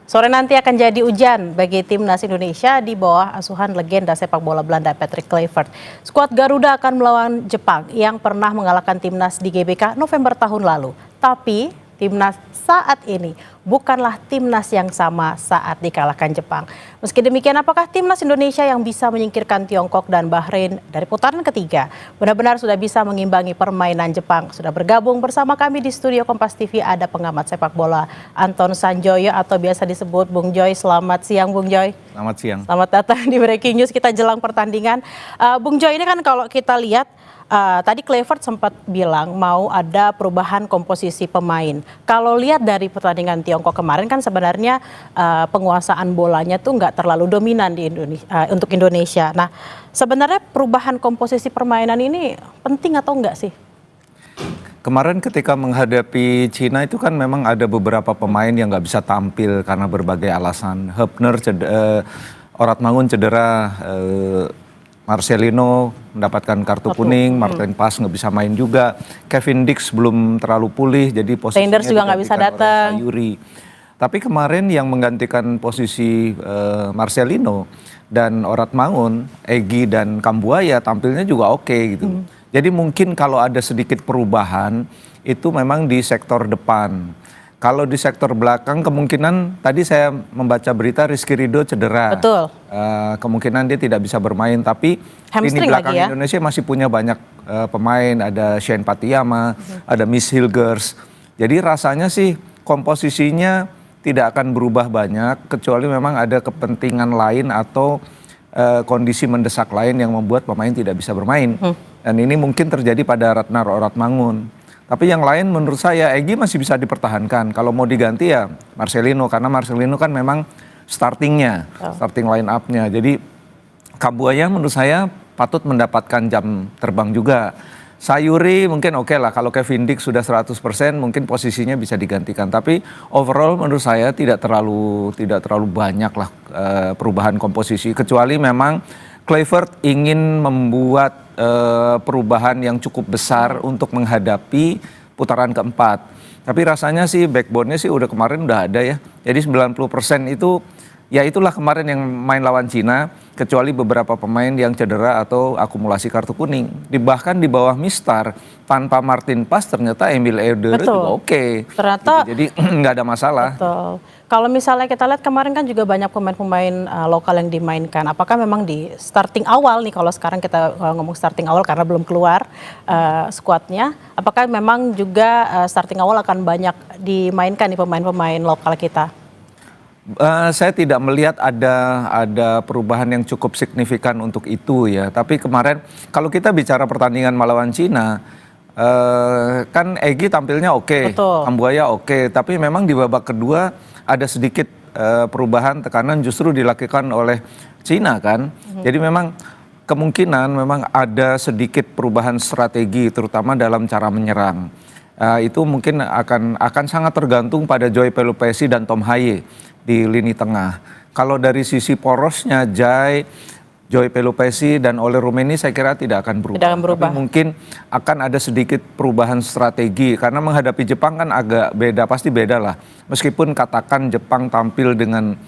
Sore nanti akan jadi ujian bagi timnas Indonesia di bawah asuhan legenda sepak bola Belanda Patrick Kluivert. Skuad Garuda akan melawan Jepang yang pernah mengalahkan timnas di GBK November tahun lalu. Tapi timnas saat ini bukanlah timnas yang sama saat dikalahkan Jepang. Meski demikian, apakah timnas Indonesia yang bisa menyingkirkan Tiongkok dan Bahrain dari putaran ketiga benar-benar sudah bisa mengimbangi permainan Jepang? Sudah bergabung bersama kami di studio Kompas TV ada pengamat sepak bola Anton Sanjoyo atau biasa disebut Bung Joy. Selamat siang Bung Joy. Selamat siang. Selamat datang di Breaking News, kita jelang pertandingan. Bung Joy, ini kan kalau kita lihat tadi Kluivert sempat bilang mau ada perubahan komposisi pemain. Kalau lihat dari pertandingan Tiongkok kemarin kan sebenarnya penguasaan bolanya tuh nggak terlalu dominan di untuk Indonesia. Nah, sebenarnya perubahan komposisi permainan ini penting atau enggak sih? Kemarin ketika menghadapi Cina itu kan memang ada beberapa pemain yang nggak bisa tampil karena berbagai alasan. Hübner, Oratmangun cedera, Marcelino mendapatkan kartu kuning, Martin Pas nggak bisa main juga, Kevin Dix belum terlalu pulih, jadi posisinya Reinders juga nggak bisa datang. Sayuri. Tapi kemarin yang menggantikan posisi Marcelino dan Oratmangun, Egy dan Kambuaya tampilnya juga oke gitu. Jadi mungkin kalau ada sedikit perubahan itu memang di sektor depan. Kalau di sektor belakang kemungkinan tadi saya membaca berita Rizky Ridho cedera. Betul. Kemungkinan dia tidak bisa bermain, tapi lini belakang Indonesia masih punya banyak pemain, ada Shane Patiyama, ada Miss Hilgers. Jadi rasanya sih komposisinya tidak akan berubah banyak kecuali memang ada kepentingan lain atau kondisi mendesak lain yang membuat pemain tidak bisa bermain. Dan ini mungkin terjadi pada Ratnar Oratmangun. Tapi yang lain menurut saya Egy masih bisa dipertahankan. Kalau mau diganti ya Marcelino, karena Marcelino kan memang starting line up-nya. Jadi Kambuaya menurut saya patut mendapatkan jam terbang juga. Sayuri mungkin oke lah, kalau Kevin Dix sudah 100% mungkin posisinya bisa digantikan. Tapi overall menurut saya tidak terlalu banyak lah perubahan komposisi. Kecuali memang Kluivert ingin membuat perubahan yang cukup besar untuk menghadapi putaran keempat. Tapi rasanya sih backbone-nya sih kemarin udah ada ya. Jadi 90% itu ya itulah kemarin yang main lawan Cina, kecuali beberapa pemain yang cedera atau akumulasi kartu kuning. Bahkan di bawah Mistar tanpa Martin Pas ternyata Emil Eder juga oke. Ternyata gitu. Jadi nggak ada masalah. Betul. Kalau misalnya kita lihat kemarin kan juga banyak pemain-pemain lokal yang dimainkan. Apakah memang di starting awal nih, kalau sekarang kita ngomong starting awal karena belum keluar skuadnya, apakah memang juga starting awal akan banyak dimainkan nih pemain-pemain lokal kita? Saya tidak melihat ada perubahan yang cukup signifikan untuk itu ya. Tapi kemarin kalau kita bicara pertandingan melawan Cina, kan Egy tampilnya oke, Kambuaya oke. Tapi memang di babak kedua ada sedikit perubahan tekanan justru dilakukan oleh Cina kan. Jadi memang kemungkinan memang ada sedikit perubahan strategi terutama dalam cara menyerang. Itu mungkin akan sangat tergantung pada Joy Pelupesi dan Tom Haye di lini tengah. Kalau dari sisi porosnya Joy Pelupesi dan Ole Rummenigge saya kira tidak akan berubah. Tapi mungkin akan ada sedikit perubahan strategi karena menghadapi Jepang kan agak beda, pasti beda lah. Meskipun katakan Jepang tampil dengan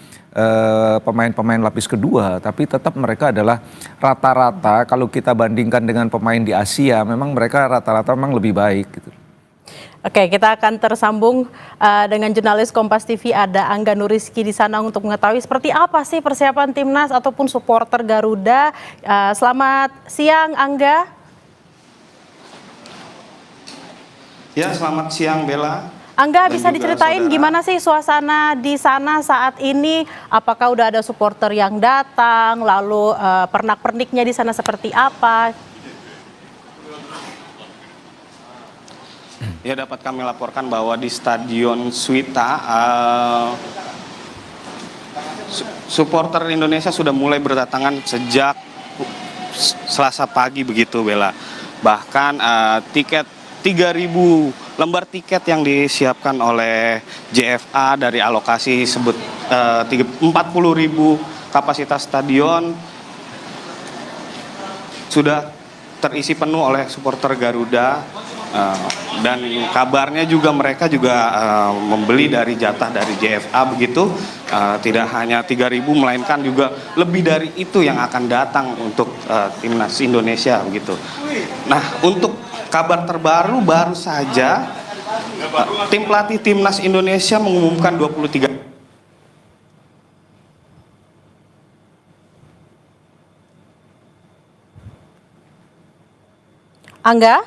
pemain-pemain lapis kedua, tapi tetap mereka adalah rata-rata kalau kita bandingkan dengan pemain di Asia, memang mereka rata-rata memang lebih baik gitu. Oke, kita akan tersambung dengan jurnalis Kompas TV ada Angga Nuriski di sana untuk mengetahui seperti apa sih persiapan timnas ataupun supporter Garuda. Selamat siang Angga. Ya, selamat siang Bella. Angga, bisa diceritain gimana sih suasana di sana saat ini? Apakah udah ada supporter yang datang? Lalu pernak-perniknya di sana seperti apa? Ya, dapat kami laporkan bahwa di Stadion Suita supporter Indonesia sudah mulai berdatangan sejak Selasa pagi begitu Bella. Bahkan 3.000 lembar tiket yang disiapkan oleh JFA dari alokasi 40.000 kapasitas stadion sudah terisi penuh oleh supporter Garuda. Dan kabarnya juga mereka juga membeli dari jatah dari JFA begitu, tidak hanya 3.000 melainkan juga lebih dari itu yang akan datang untuk timnas Indonesia begitu. Nah, untuk kabar terbaru baru saja tim pelatih timnas Indonesia mengumumkan 23 Angga?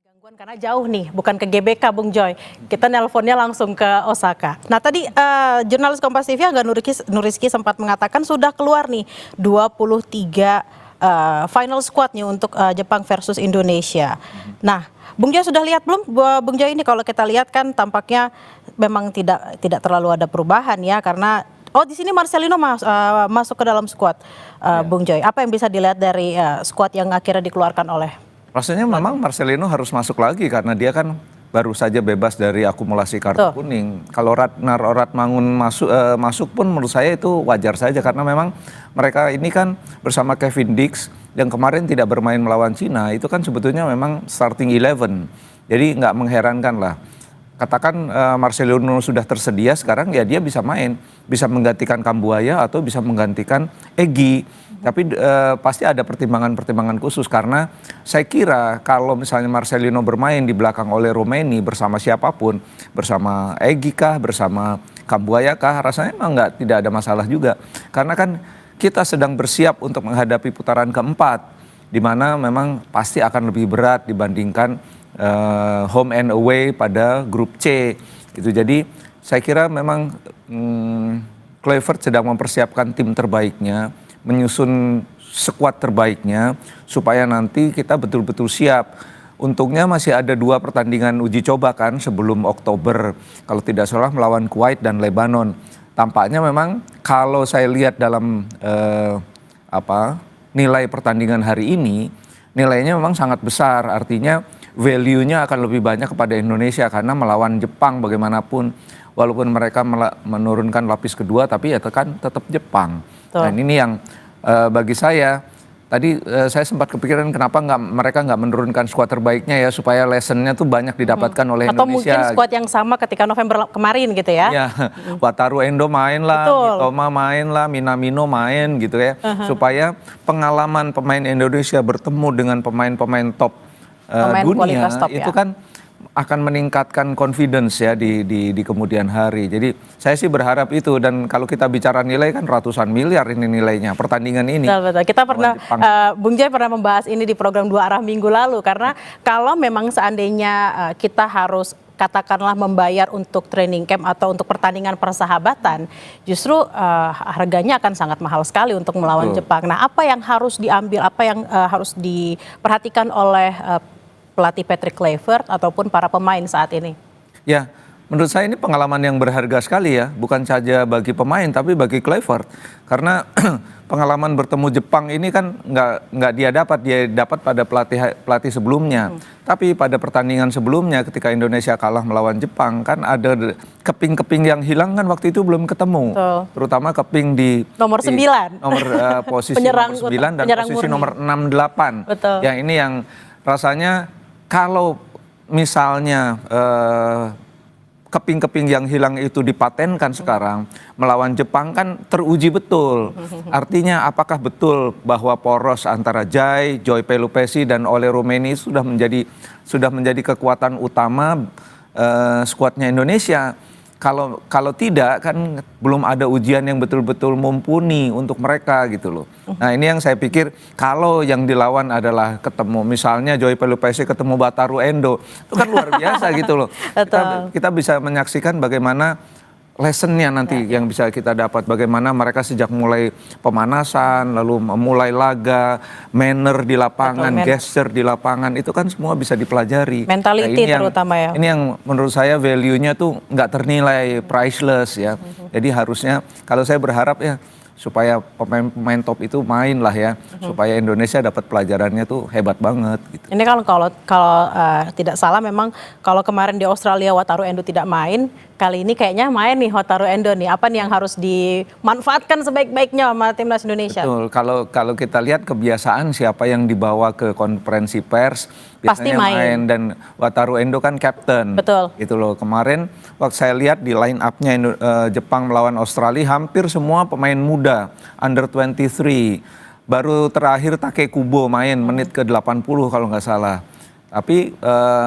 Gangguan karena jauh nih, bukan ke GBK Bung Joy. Kita nelponnya langsung ke Osaka. Nah tadi jurnalis Kompas TV Angga Nurizky sempat mengatakan sudah keluar nih 23 final squad nih untuk Jepang versus Indonesia. Nah, Bung Joy sudah lihat belum Bung Joy ini? Kalau kita lihat kan tampaknya memang tidak terlalu ada perubahan ya, karena di sini Marcelino masuk ke dalam squad Bung Joy. Apa yang bisa dilihat dari squad yang akhirnya dikeluarkan oleh? Rasanya memang Marcelino harus masuk lagi karena dia kan baru saja bebas dari akumulasi kartu kuning. Kalau Ratnar Oratmangun masuk pun menurut saya itu wajar saja karena memang mereka ini kan bersama Kevin Dix yang kemarin tidak bermain melawan Cina, itu kan sebetulnya memang starting 11. Jadi nggak mengherankan lah. Katakan Marcelino sudah tersedia sekarang ya dia bisa main, bisa menggantikan Kambuaya atau bisa menggantikan Egy. Tapi pasti ada pertimbangan-pertimbangan khusus karena saya kira kalau misalnya Marcelino bermain di belakang oleh Romeni bersama siapapun, bersama Egy kah, bersama Kambuaya kah, rasanya memang tidak ada masalah juga. Karena kan kita sedang bersiap untuk menghadapi putaran keempat, di mana memang pasti akan lebih berat dibandingkan home and away pada grup C. Gitu. Jadi saya kira memang Kluivert sedang mempersiapkan tim terbaiknya, menyusun skuad terbaiknya supaya nanti kita betul-betul siap. Untungnya masih ada 2 pertandingan uji coba kan sebelum Oktober, kalau tidak salah melawan Kuwait dan Lebanon. Tampaknya memang kalau saya lihat dalam nilai pertandingan hari ini, nilainya memang sangat besar, artinya value-nya akan lebih banyak kepada Indonesia karena melawan Jepang bagaimanapun walaupun mereka menurunkan lapis kedua tapi ya kan tetap Jepang. Nah ini yang bagi saya tadi saya sempat kepikiran kenapa mereka nggak menurunkan skuad terbaiknya ya supaya lessonnya tuh banyak didapatkan oleh Indonesia. Atau mungkin skuad yang sama ketika November kemarin gitu ya. Ya, Wataru Endo main lah, Mitoma main lah, Minamino main gitu ya. Supaya pengalaman pemain Indonesia bertemu dengan pemain-pemain top dunia top, itu kan akan meningkatkan confidence ya di kemudian hari. Jadi saya sih berharap itu, dan kalau kita bicara nilai kan ratusan miliar ini nilainya pertandingan ini. Betul. Kita pernah Bung Joy pernah membahas ini di program 2 Arah minggu lalu, karena kalau memang seandainya kita harus katakanlah membayar untuk training camp atau untuk pertandingan persahabatan, justru harganya akan sangat mahal sekali untuk melawan Jepang. Nah, apa yang harus diambil, apa yang harus diperhatikan oleh pelatih Patrick Kluivert ataupun para pemain saat ini? Ya, menurut saya ini pengalaman yang berharga sekali ya, bukan saja bagi pemain tapi bagi Kluivert. Karena pengalaman bertemu Jepang ini kan dia dapat pada pelatih sebelumnya. Tapi pada pertandingan sebelumnya ketika Indonesia kalah melawan Jepang kan ada keping-keping yang hilang kan waktu itu belum ketemu. Terutama keping di nomor 9. Posisi nomor 9 dan posisi murni. Nomor 6-8. Betul. Yang ini yang rasanya kalau misalnya keping-keping yang hilang itu dipatenkan sekarang melawan Jepang kan teruji betul. Artinya apakah betul bahwa poros antara Joy Pelupesi dan Ole Rummenigge sudah menjadi kekuatan utama skuadnya Indonesia? Kalau tidak kan belum ada ujian yang betul-betul mumpuni untuk mereka gitu loh. Nah ini yang saya pikir kalau yang dilawan adalah ketemu misalnya Joy Pelupesi ketemu Wataru Endo, itu kan luar biasa gitu loh. Kita bisa menyaksikan bagaimana lessonnya nanti yang bisa kita dapat, bagaimana mereka sejak mulai pemanasan, lalu memulai laga, manner di lapangan, gesture di lapangan, itu kan semua bisa dipelajari. Mentality terutama ya. Ini yang menurut saya value-nya tuh nggak ternilai, priceless ya. Jadi harusnya, kalau saya berharap ya, supaya pemain-pemain top itu main lah ya, supaya Indonesia dapat pelajarannya tuh hebat banget gitu. Ini kalau tidak salah memang kalau kemarin di Australia Wataru Endo tidak main, kali ini kayaknya main nih Wataru Endo nih. Apa nih yang harus dimanfaatkan sebaik-baiknya sama timnas Indonesia? Betul, kalau kita lihat kebiasaan siapa yang dibawa ke konferensi pers, pasti main. Dan Wataru Endo kan captain. Betul. Gitu loh. Kemarin waktu saya lihat di line up-nya Jepang melawan Australia, hampir semua pemain muda, under 23. Baru terakhir Takekubo main menit ke 80 kalau nggak salah. Tapi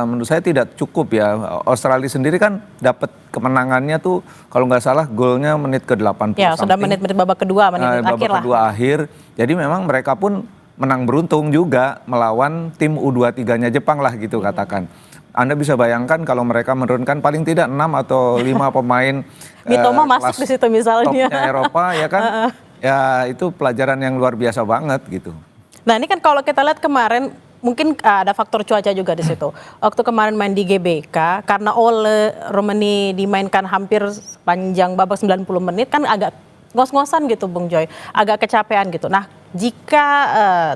menurut saya tidak cukup ya. Australia sendiri kan dapat kemenangannya tuh kalau nggak salah golnya menit ke 80. Ya, sudah menit-menit babak kedua, menit akhir lah. Babak kedua akhir. Jadi memang mereka pun menang beruntung juga melawan tim U23-nya Jepang lah gitu katakan. Anda bisa bayangkan kalau mereka menurunkan paling tidak 6 atau 5 pemain Mitoma masuk di situ misalnya. Topnya Eropa ya kan. Ya itu pelajaran yang luar biasa banget gitu. Nah ini kan kalau kita lihat kemarin mungkin ada faktor cuaca juga di situ. Waktu kemarin main di GBK karena Ole Romani dimainkan hampir panjang babak 90 menit kan agak ngos-ngosan gitu Bung Joy, agak kecapean gitu. Nah jika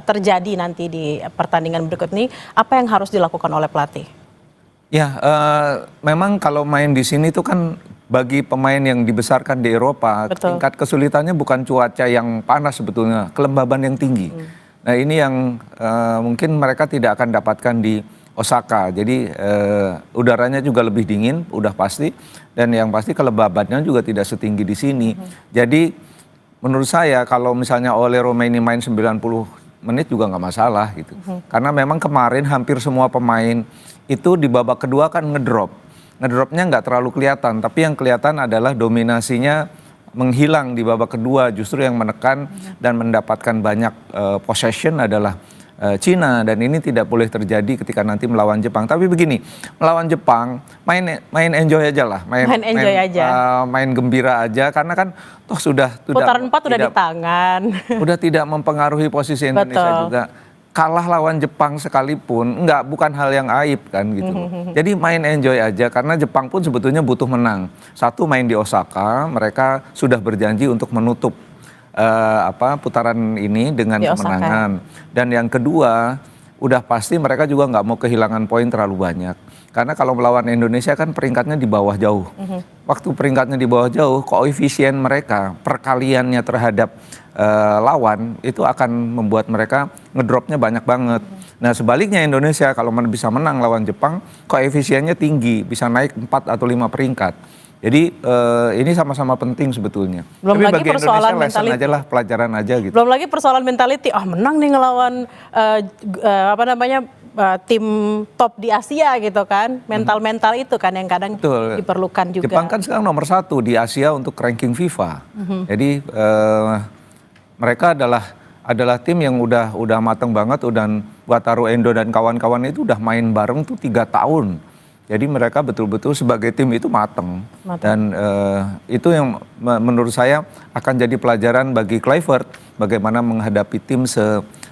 terjadi nanti di pertandingan berikut ini, apa yang harus dilakukan oleh pelatih? Ya memang kalau main di sini tuh kan bagi pemain yang dibesarkan di Eropa, tingkat kesulitannya bukan cuaca yang panas sebetulnya, kelembaban yang tinggi. Nah ini yang mungkin mereka tidak akan dapatkan di Osaka. Jadi udaranya juga lebih dingin, udah pasti. Dan yang pasti kelembabannya juga tidak setinggi di sini. Jadi menurut saya kalau misalnya Ole Romani main 90 menit juga nggak masalah gitu. Karena memang kemarin hampir semua pemain itu di babak kedua kan ngedrop. Ngedropnya nggak terlalu kelihatan, tapi yang kelihatan adalah dominasinya menghilang di babak kedua. Justru yang menekan dan mendapatkan banyak possession adalah Cina, dan ini tidak boleh terjadi ketika nanti melawan Jepang. Tapi begini, melawan Jepang main enjoy aja lah, main gembira aja, karena kan toh sudah putaran 4 udah di tangan. Udah tidak mempengaruhi posisi Indonesia juga. Kalah lawan Jepang sekalipun bukan hal yang aib kan gitu. Jadi main enjoy aja, karena Jepang pun sebetulnya butuh menang. Satu, main di Osaka, mereka sudah berjanji untuk menutup putaran ini dengan kemenangan. Dan yang kedua, udah pasti mereka juga nggak mau kehilangan poin terlalu banyak. Karena kalau melawan Indonesia kan peringkatnya di bawah jauh. Waktu peringkatnya di bawah jauh, koefisien mereka, perkaliannya terhadap lawan itu akan membuat mereka ngedropnya banyak banget. Nah sebaliknya Indonesia kalau bisa menang lawan Jepang, koefisiennya tinggi, bisa naik 4 atau 5 peringkat. Jadi ini sama-sama penting sebetulnya. Belum tapi lagi bagi persoalan Indonesia lesson aja lah, pelajaran aja gitu. Belum lagi persoalan mentality, menang nih ngelawan tim top di Asia gitu kan. Mental itu kan yang kadang diperlukan juga. Jepang kan sekarang nomor 1 di Asia untuk ranking FIFA. Jadi mereka adalah tim yang udah mateng banget, dan Wataru Endo dan kawan-kawan itu udah main bareng tuh 3 tahun. Jadi mereka betul-betul sebagai tim itu mateng. Dan itu yang menurut saya akan jadi pelajaran bagi Kluivert bagaimana menghadapi tim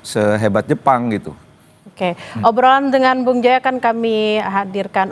sehebat Jepang gitu. Oke, obrolan dengan Bung Joy akan kami hadirkan